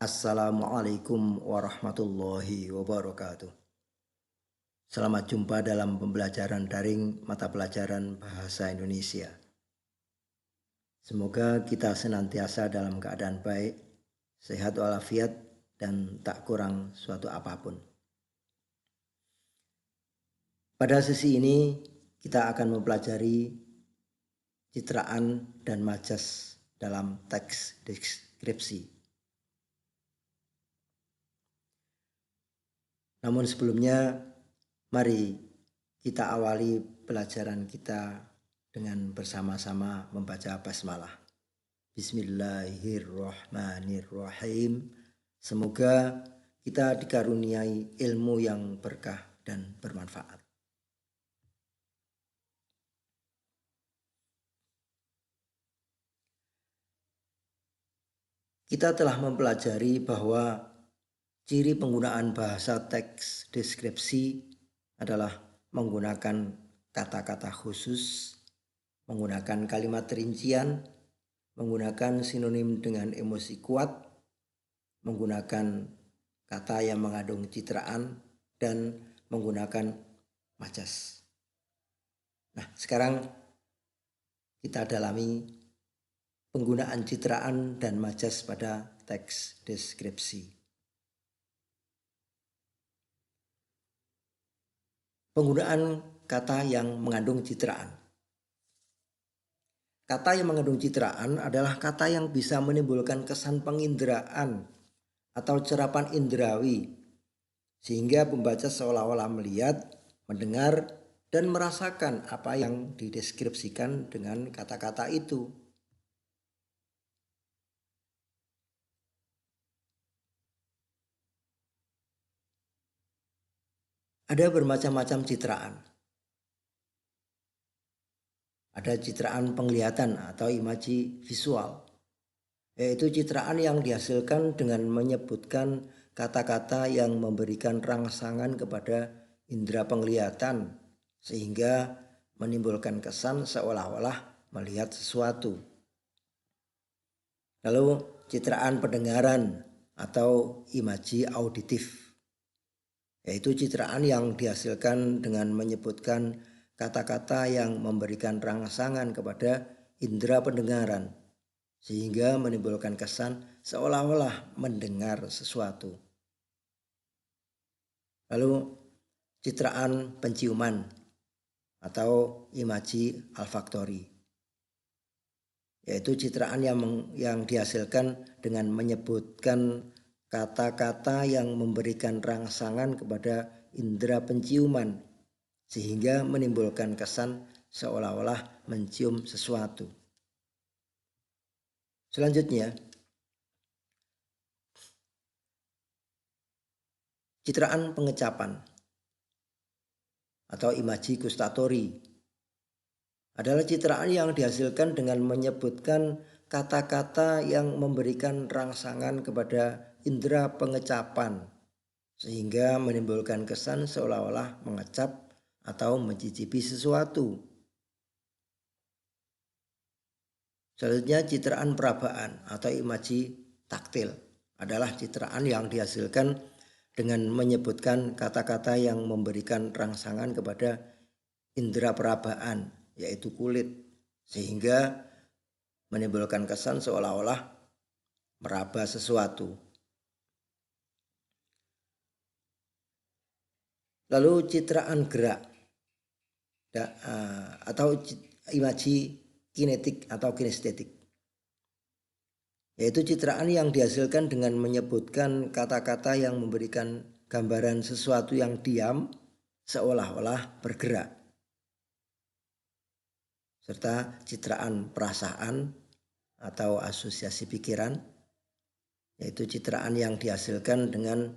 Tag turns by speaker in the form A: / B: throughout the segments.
A: Assalamualaikum warahmatullahi wabarakatuh. Selamat jumpa dalam pembelajaran daring mata pelajaran Bahasa Indonesia. Semoga kita senantiasa dalam keadaan baik, sehat walafiat, dan tak kurang suatu apapun. Pada sesi ini kita akan mempelajari citraan dan majas dalam teks deskripsi. Namun sebelumnya, mari kita awali pelajaran kita dengan bersama-sama membaca basmalah. Bismillahirrahmanirrahim. Semoga kita dikaruniai ilmu yang berkah dan bermanfaat. Kita telah mempelajari bahwa ciri penggunaan bahasa teks deskripsi adalah menggunakan kata-kata khusus, menggunakan kalimat rincian, menggunakan sinonim dengan emosi kuat, menggunakan kata yang mengandung citraan, dan menggunakan majas. Nah, sekarang kita dalami penggunaan citraan dan majas pada teks deskripsi. Penggunaan kata yang mengandung citraan. Kata yang mengandung citraan adalah kata yang bisa menimbulkan kesan penginderaan atau cerapan indrawi, sehingga pembaca seolah-olah melihat, mendengar, dan merasakan apa yang dideskripsikan dengan kata-kata itu. Ada bermacam-macam citraan. Ada citraan penglihatan atau imaji visual, yaitu citraan yang dihasilkan dengan menyebutkan kata-kata yang memberikan rangsangan kepada indera penglihatan sehingga menimbulkan kesan seolah-olah melihat sesuatu. Lalu citraan pendengaran atau imaji auditif, yaitu citraan yang dihasilkan dengan menyebutkan kata-kata yang memberikan rangsangan kepada indera pendengaran sehingga menimbulkan kesan seolah-olah mendengar sesuatu. Lalu citraan penciuman atau imaji olfaktori, yaitu citraan yang dihasilkan dengan menyebutkan kata-kata yang memberikan rangsangan kepada indera penciuman sehingga menimbulkan kesan seolah-olah mencium sesuatu. Selanjutnya, citraan pengecapan atau imaji gustatori adalah citraan yang dihasilkan dengan menyebutkan kata-kata yang memberikan rangsangan kepada indera pengecapan sehingga menimbulkan kesan seolah-olah mengecap atau mencicipi sesuatu. Selanjutnya, citraan perabaan atau imaji taktil adalah citraan yang dihasilkan dengan menyebutkan kata-kata yang memberikan rangsangan kepada indera perabaan, yaitu kulit, sehingga menimbulkan kesan seolah-olah meraba sesuatu. Lalu citraan gerak atau imaji kinetik atau kinestetik, yaitu citraan yang dihasilkan dengan menyebutkan kata-kata yang memberikan gambaran sesuatu yang diam seolah-olah bergerak, serta citraan perasaan atau asosiasi pikiran, yaitu citraan yang dihasilkan dengan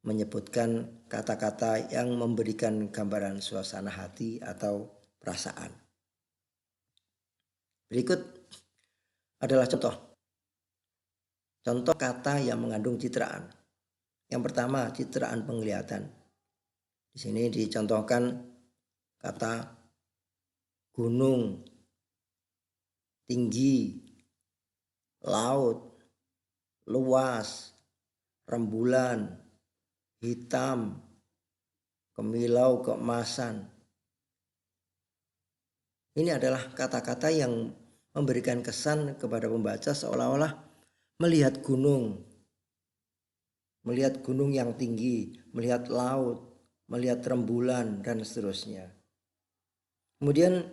A: menyebutkan kata-kata yang memberikan gambaran suasana hati atau perasaan. Berikut adalah contoh kata yang mengandung citraan. Yang pertama, citraan penglihatan. Di sini dicontohkan kata gunung, tinggi, laut, luas, rembulan, hitam, kemilau, keemasan. Ini adalah kata-kata yang memberikan kesan kepada pembaca seolah-olah melihat gunung yang tinggi, melihat laut, melihat rembulan, dan seterusnya. Kemudian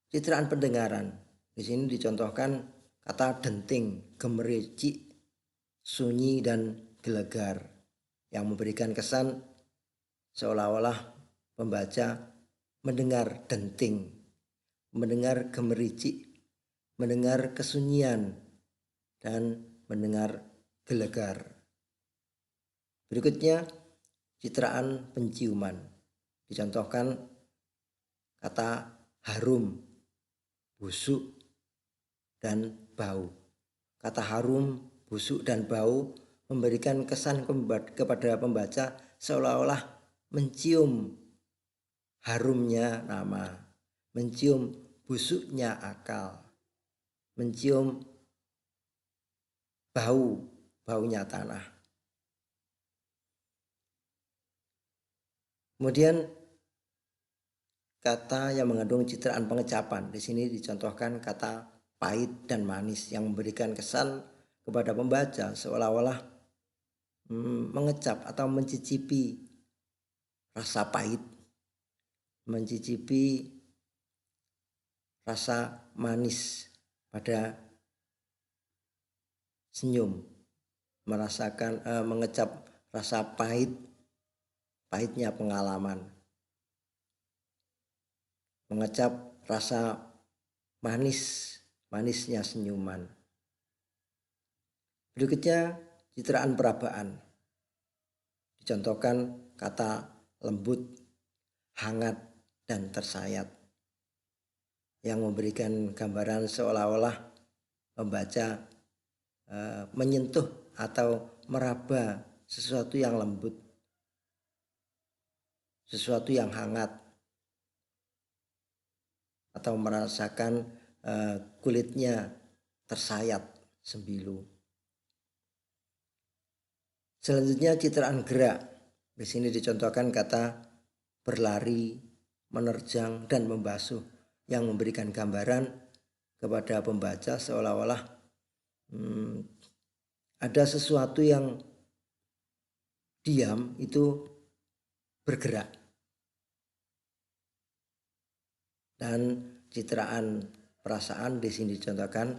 A: citraan pendengaran. Di sini dicontohkan kata denting, gemericik, sunyi, dan gelegar yang memberikan kesan seolah-olah pembaca mendengar denting, mendengar gemericik, mendengar kesunyian, dan mendengar gelegar. Berikutnya citraan penciuman. Dicontohkan kata harum, busuk, dan bau. Kata harum, busuk, dan bau memberikan kesan kepada pembaca seolah-olah mencium harumnya nama, mencium busuknya akal, mencium baunya tanah. Kemudian kata yang mengandung citraan pengecapan. Di sini dicontohkan kata pahit dan manis yang memberikan kesan kepada pembaca seolah-olah mengecap atau mencicipi rasa pahit, mencicipi rasa manis pada senyum, merasakan mengecap rasa pahitnya pengalaman, mengecap rasa manisnya senyuman. Berikutnya citraan perabaan. Dicontohkan kata lembut, hangat, dan tersayat yang memberikan gambaran seolah-olah pembaca menyentuh atau meraba sesuatu yang lembut, sesuatu yang hangat, atau merasakan kulitnya tersayat sembilu. Selanjutnya citraan gerak. Di sini dicontohkan kata berlari, menerjang, dan membasuh yang memberikan gambaran kepada pembaca seolah-olah ada sesuatu yang diam itu bergerak. Dan citraan perasaan di sini dicontohkan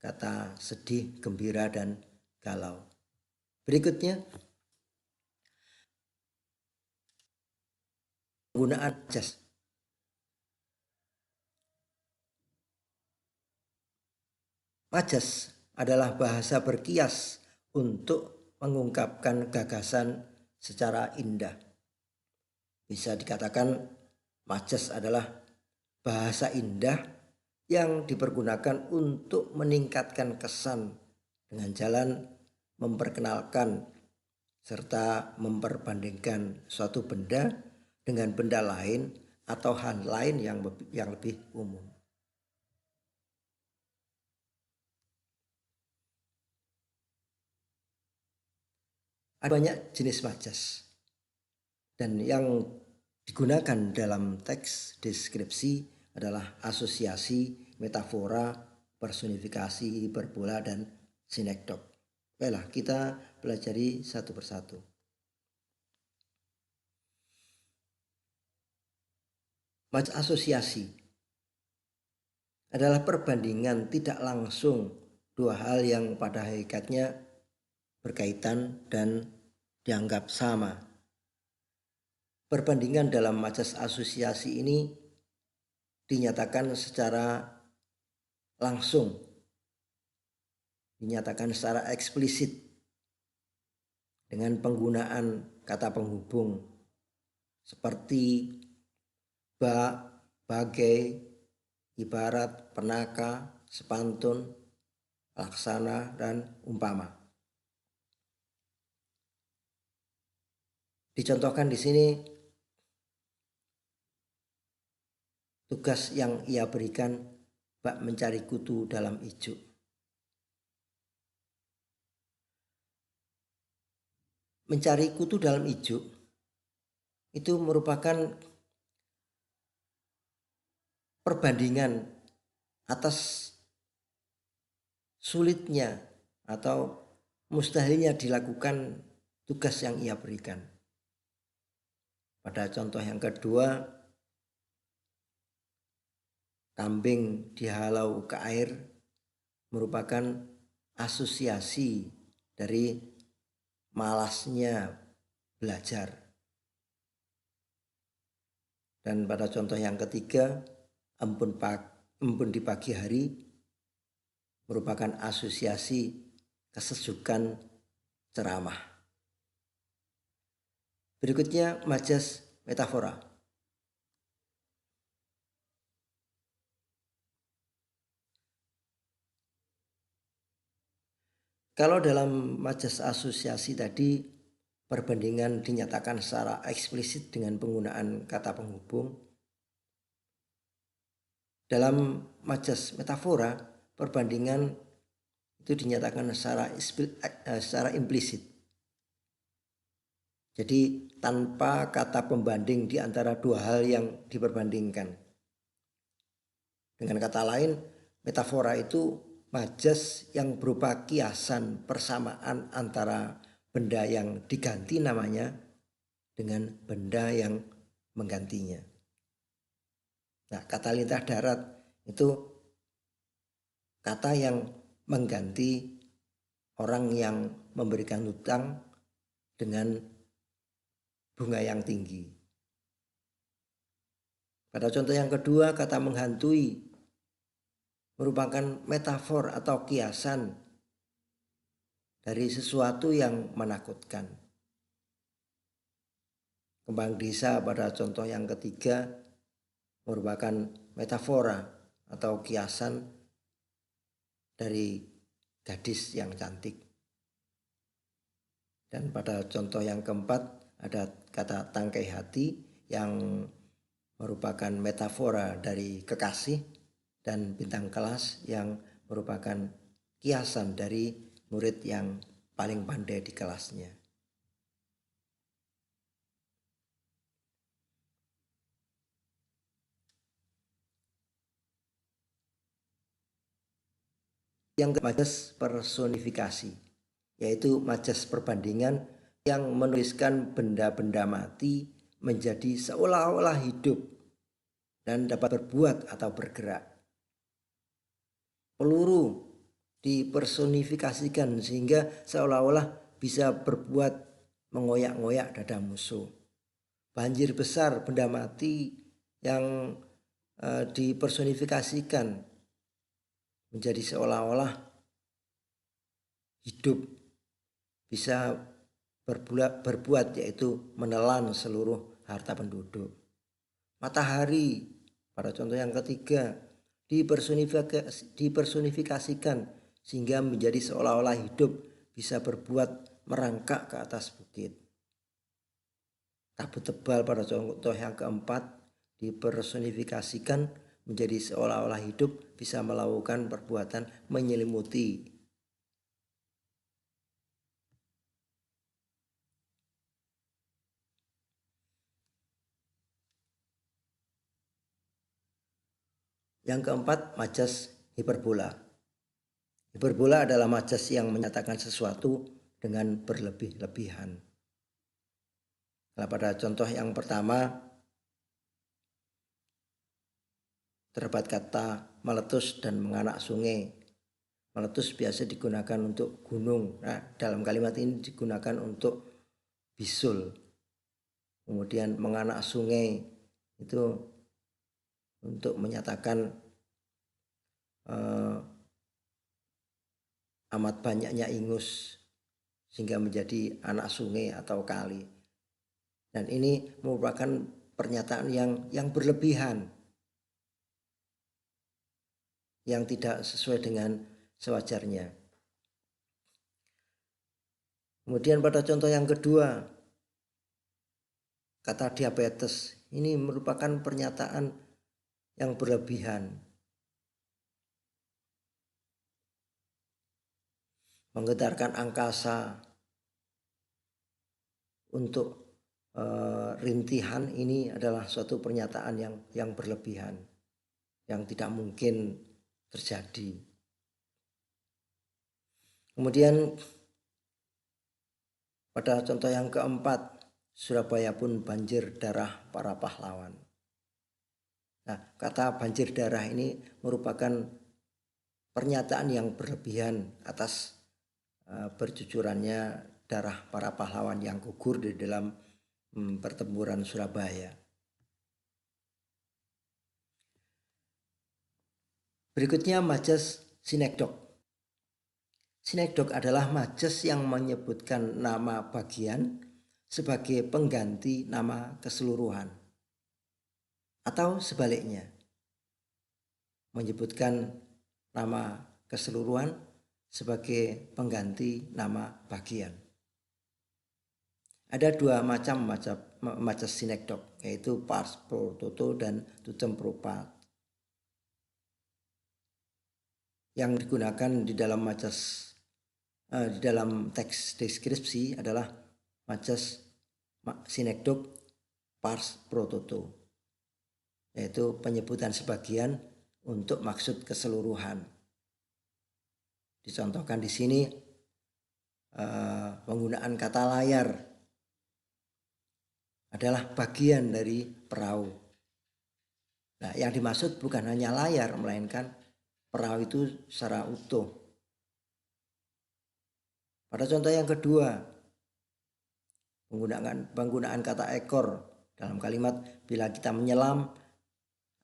A: kata sedih, gembira, dan galau. Berikutnya penggunaan majas. Majas adalah bahasa berkias untuk mengungkapkan gagasan secara indah. Bisa dikatakan majas adalah bahasa indah yang dipergunakan untuk meningkatkan kesan dengan jalan memperkenalkan serta memperbandingkan suatu benda dengan benda lain atau hal lain yang lebih umum. Ada banyak jenis majas dan yang digunakan dalam teks deskripsi adalah asosiasi, metafora, personifikasi, hiperbola, dan sinekdok. Baiklah, kita pelajari satu persatu. Majas asosiasi adalah perbandingan tidak langsung dua hal yang pada hakikatnya berkaitan dan dianggap sama. Perbandingan dalam majas asosiasi ini dinyatakan secara langsung, dinyatakan secara eksplisit dengan penggunaan kata penghubung seperti bak, bagai, ibarat, penaka, sepantun, laksana, dan umpama. Dicontohkan di sini tugas yang ia berikan, bak mencari kutu dalam ijuk. mencari kutu dalam ijuk itu merupakan perbandingan atas sulitnya atau mustahilnya dilakukan tugas yang ia berikan. Pada contoh yang kedua, kambing dihalau ke air merupakan asosiasi dari malasnya belajar. Dan pada contoh yang ketiga, embun di pagi hari merupakan asosiasi kesejukan ceramah. Berikutnya majas metafora. Kalau dalam majas asosiasi tadi perbandingan dinyatakan secara eksplisit dengan penggunaan kata penghubung. Dalam majas metafora perbandingan itu dinyatakan secara implisit. Jadi tanpa kata pembanding di antara dua hal yang diperbandingkan. Dengan kata lain, metafora itu majas yang berupa kiasan persamaan antara benda yang diganti namanya dengan benda yang menggantinya. Nah, kata lintah darat itu kata yang mengganti orang yang memberikan hutang dengan bunga yang tinggi. Pada contoh yang kedua, kata menghantui merupakan metafor atau kiasan dari sesuatu yang menakutkan. Kembang desa pada contoh yang ketiga merupakan metafora atau kiasan dari gadis yang cantik. Dan pada contoh yang keempat ada kata tangkai hati yang merupakan metafora dari kekasih, dan bintang kelas yang merupakan kiasan dari murid yang paling pandai di kelasnya. Yang kedua, majas personifikasi, yaitu majas perbandingan yang menuliskan benda-benda mati menjadi seolah-olah hidup dan dapat berbuat atau bergerak. Peluru dipersonifikasikan sehingga seolah-olah bisa berbuat mengoyak-ngoyak dada musuh. Banjir besar, benda mati yang dipersonifikasikan menjadi seolah-olah hidup, bisa berbuat yaitu menelan seluruh harta penduduk. Matahari pada contoh yang ketiga dipersonifikasikan sehingga menjadi seolah-olah hidup, bisa berbuat merangkak ke atas bukit. Kabut tebal pada contoh yang keempat dipersonifikasikan menjadi seolah-olah hidup, bisa melakukan perbuatan menyelimuti. Yang keempat, majas hiperbola. Hiperbola adalah majas yang menyatakan sesuatu dengan berlebih-lebihan. Nah, pada contoh yang pertama terdapat kata meletus dan menganak sungai. Meletus biasa digunakan untuk gunung. Nah, dalam kalimat ini digunakan untuk bisul. Kemudian menganak sungai itu untuk menyatakan amat banyaknya ingus sehingga menjadi anak sungai atau kali. Dan ini merupakan pernyataan yang berlebihan, yang tidak sesuai dengan sewajarnya. Kemudian pada contoh yang kedua, kata diabetes ini merupakan pernyataan yang berlebihan, menggetarkan angkasa, untuk rintihan ini adalah suatu pernyataan yang berlebihan, yang tidak mungkin terjadi. Kemudian pada contoh yang keempat, Surabaya pun banjir darah para pahlawan. Nah, kata banjir darah ini merupakan pernyataan yang berlebihan atas bercucurannya darah para pahlawan yang gugur di dalam pertempuran Surabaya. Berikutnya majas sinekdok. Sinekdok adalah majas yang menyebutkan nama bagian sebagai pengganti nama keseluruhan, atau sebaliknya, menyebutkan nama keseluruhan sebagai pengganti nama bagian. Ada dua macam majas sinekdok, yaitu pars pro toto dan tutem pro pat. Yang digunakan di dalam di dalam teks deskripsi adalah majas sinekdok pars pro toto, yaitu penyebutan sebagian untuk maksud keseluruhan. Dicontohkan di sini penggunaan kata layar adalah bagian dari perahu. Nah, yang dimaksud bukan hanya layar, melainkan perahu itu secara utuh. Pada contoh yang kedua, penggunaan kata ekor dalam kalimat bila kita menyelam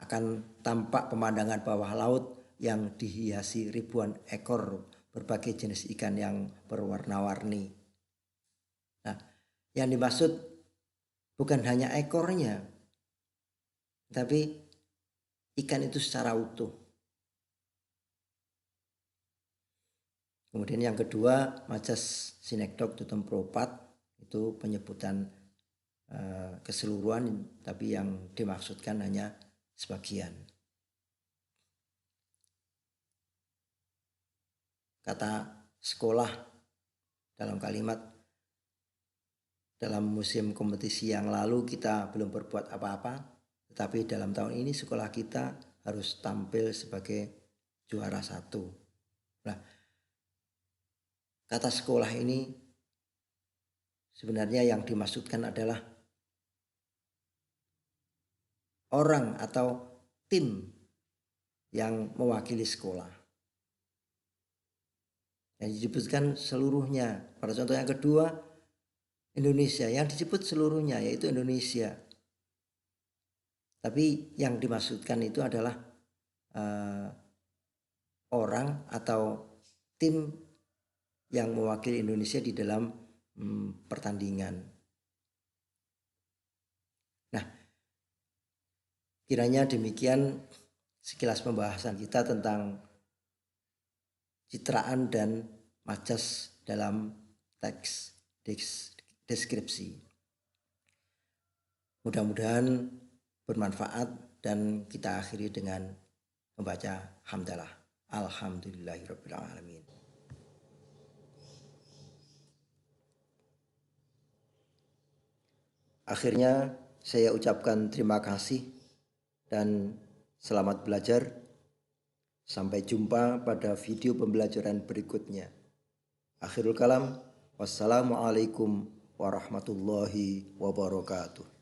A: akan tampak pemandangan bawah laut yang dihiasi ribuan ekor berbagai jenis ikan yang berwarna-warni. Nah, yang dimaksud bukan hanya ekornya, tapi ikan itu secara utuh. Kemudian yang kedua, majas sinekdok tutem pro pat, itu penyebutan keseluruhan, tapi yang dimaksudkan hanya sebagian. Kata sekolah dalam kalimat dalam musim kompetisi yang lalu kita belum berbuat apa-apa, tetapi dalam tahun ini sekolah kita harus tampil sebagai juara 1. Nah, kata sekolah ini sebenarnya yang dimaksudkan adalah orang atau tim yang mewakili sekolah. Yang disebutkan seluruhnya. Pada contoh yang kedua, Indonesia. Yang disebut seluruhnya yaitu Indonesia. Tapi yang dimaksudkan itu adalah orang atau tim yang mewakili Indonesia di dalam pertandingan. Nah, kiranya demikian sekilas pembahasan kita tentang citraan dan majas dalam teks deskripsi. Mudah-mudahan bermanfaat dan kita akhiri dengan membaca hamdalah. Alhamdulillahirabbil alamin. Akhirnya saya ucapkan terima kasih dan selamat belajar. Sampai jumpa pada video pembelajaran berikutnya. Akhirul kalam, wassalamualaikum warahmatullahi wabarakatuh.